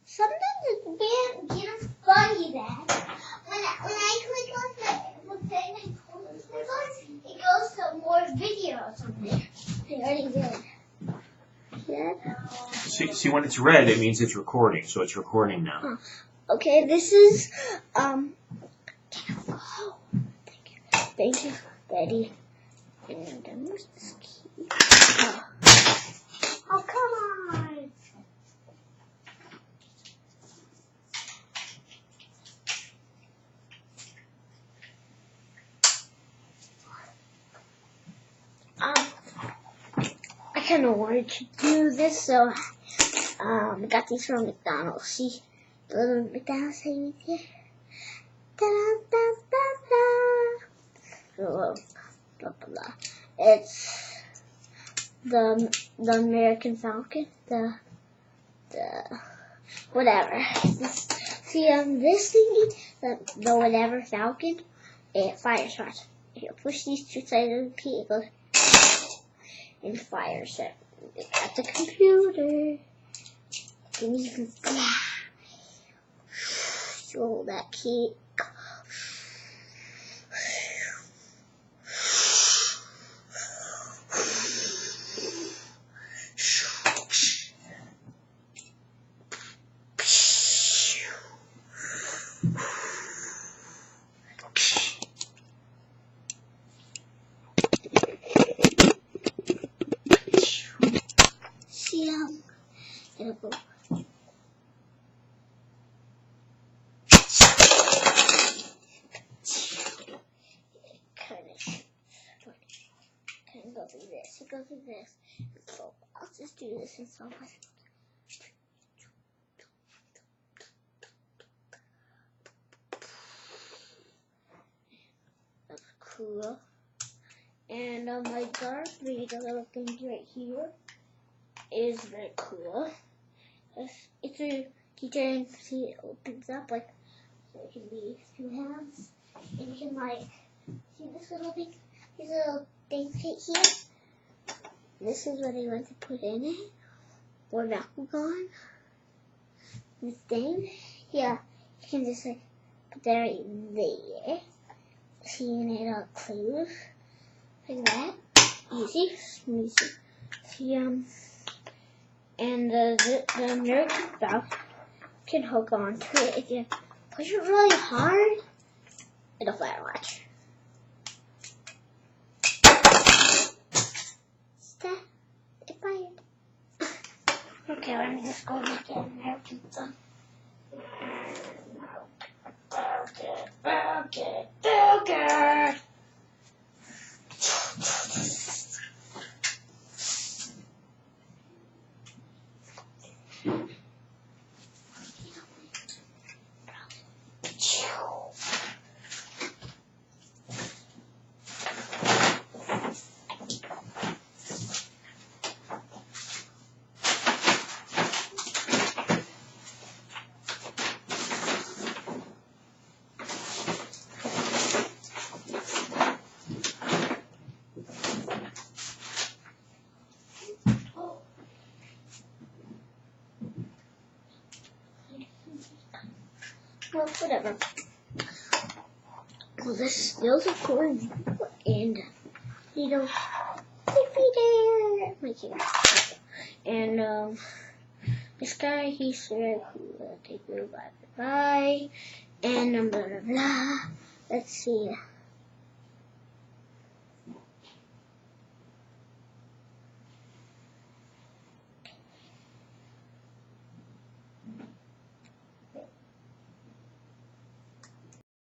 Sometimes it's being funny that when I click on the thing and click on, it goes to more videos on there. I already did. Yeah. See, when it's red, it means it's recording. So it's recording now. Okay, this is Thank you, Daddy. And where's this key? Oh, come on. I kind of wanted to do this, so I got these from McDonald's. See the little McDonald's thing here? Blah, blah, blah. It's the American Falcon, the whatever. See this thingy, the whatever Falcon, it fires shots. If you push these two sides of the key, it goes and fires it at the computer. Then you can throw that key. It'll go. Kind of go through this. It goes through this. So I'll just do this and so on. That's cool. And my Darth Vader little thing right here is very cool. It's a keychain. See, it opens up like so it can be two halves, and you can like see this little thing. These little things right here. This is what I want to put in it. Or Bakugan. This thing, yeah, you can just like put that right there. See, and it close like that. Easy, easy. See, and the American Falcon can hook on to it. If you push it really hard, it'll fly. Watch. That it fired. Okay, let me just go make an American Falcon. Falcon. Well, whatever. Well, this skills are cool, and you know, my kid. And this guy, he's very cool. Take me bye. And blah blah blah. Let's see.